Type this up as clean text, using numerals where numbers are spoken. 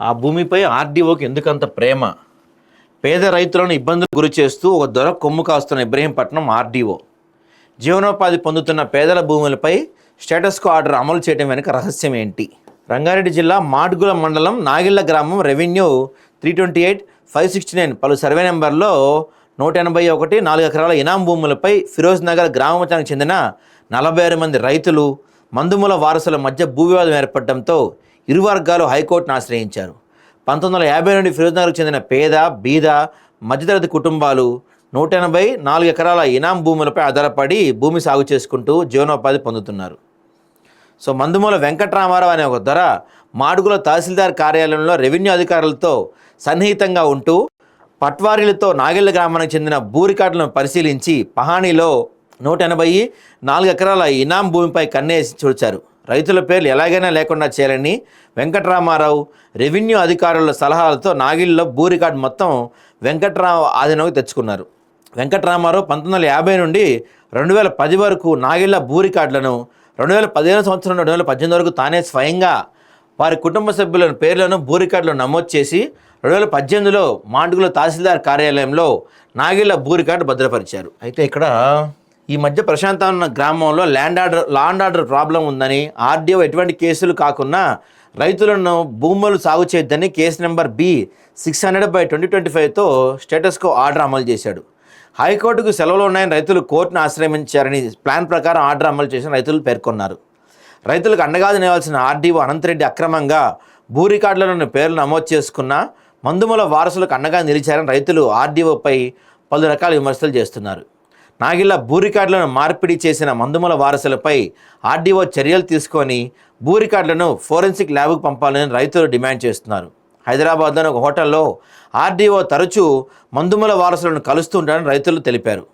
ఆ భూమిపై ఆర్డీఓకి ఎందుకంత ప్రేమ? పేద రైతులను ఇబ్బందులకు గురి చేస్తూ ఒక దొర కొమ్ము కాస్తున్న ఇబ్రహీంపట్నం ఆర్డీఓ. జీవనోపాధి పొందుతున్న పేదల భూములపై స్టేటస్కో ఆర్డర్ అమలు చేయడం వెనుక రహస్యం ఏంటి? రంగారెడ్డి జిల్లా మాడుగుల మండలం నాగిళ్ల గ్రామం రెవెన్యూ 328, 569 పలు సర్వే నెంబర్లో 181 4 ఎకరాల ఇనాం భూములపై ఫిరోజ్ నగర్ గ్రామానికి చెందిన 46 మంది రైతులు మందుమూల వారసుల మధ్య భూ వివాదం ఏర్పడడంతో ఇరు వర్గాలు హైకోర్టును ఆశ్రయించారు. 1950 నుండి ఫిరోజ్ నగర్కు చెందిన పేద బీద మధ్యతరగతి కుటుంబాలు 184 ఎకరాల ఇనాం భూములపై ఆధారపడి భూమి సాగు చేసుకుంటూ జీవనోపాధి పొందుతున్నారు. సో మందుమూల వెంకట్రామారావు అనే ఒక ధర మాడుగుల తహసీల్దార్ కార్యాలయంలో రెవెన్యూ అధికారులతో సన్నిహితంగా ఉంటూ పట్వారీలతో నాగిళ్ల గ్రామానికి చెందిన భూ రికార్డులను పరిశీలించి పహానీలో 184 ఎకరాల ఇనాం భూమిపై కన్నేసి చూచారు. రైతుల పేర్లు ఎలాగైనా లేకుండా చేయాలని వెంకట్రామారావు రెవెన్యూ అధికారుల సలహాలతో నాగిల్లో భూ రికార్డు మొత్తం వెంకట్రావు ఆధీనంలోకి తెచ్చుకున్నారు. వెంకట్రామారావు 1950 నుండి 2010 వరకు నాగిళ్ల భూ రికార్డులను 2015 సంవత్సరం 2018 వరకు తానే స్వయంగా వారి కుటుంబ సభ్యుల పేర్లను భూ రికార్డులో నమోదు చేసి 2018లో మాడుగుల తహసీల్దార్ కార్యాలయంలో నాగిళ్ల భూ రికార్డు భద్రపరిచారు. అయితే ఇక్కడ ఈ మధ్య ప్రశాంతమైన గ్రామంలో లాండ్ ఆర్డర్ ప్రాబ్లం ఉందని ఆర్డీఓ ఎటువంటి కేసులు కాకుండా రైతులను భూములు సాగు చేయొద్దని కేసు నెంబర్ B-600/2025తో స్టేటస్కో ఆర్డర్ అమలు చేశాడు. హైకోర్టుకు సెలవులు ఉన్నాయని రైతులు కోర్టును ఆశ్రయించారని ప్లాన్ ప్రకారం ఆర్డర్ అమలు చేసిన రైతులు పేర్కొన్నారు. రైతులకు అండగా నిలవాల్సిన ఆర్డీఓ అనంతరెడ్డి అక్రమంగా భూ రికార్డులను పేర్లు నమోదు చేసుకున్న మందుమూల వారసులకు అండగా నిలిచారని రైతులు ఆర్డీఓపై పలు రకాల విమర్శలు చేస్తున్నారు. నాగిళ్ల భూ రికార్డులను మార్పిడి చేసిన మందుమూల వారసులపై ఆర్డీఓ చర్యలు తీసుకొని భూ రికార్డులను ఫోరెన్సిక్ ల్యాబ్కు పంపాలని రైతులు డిమాండ్ చేస్తున్నారు. హైదరాబాద్లోని ఒక హోటల్లో ఆర్డీఓ తరచూ మందుమూల వారసులను కలుస్తుంటారని రైతులు తెలిపారు.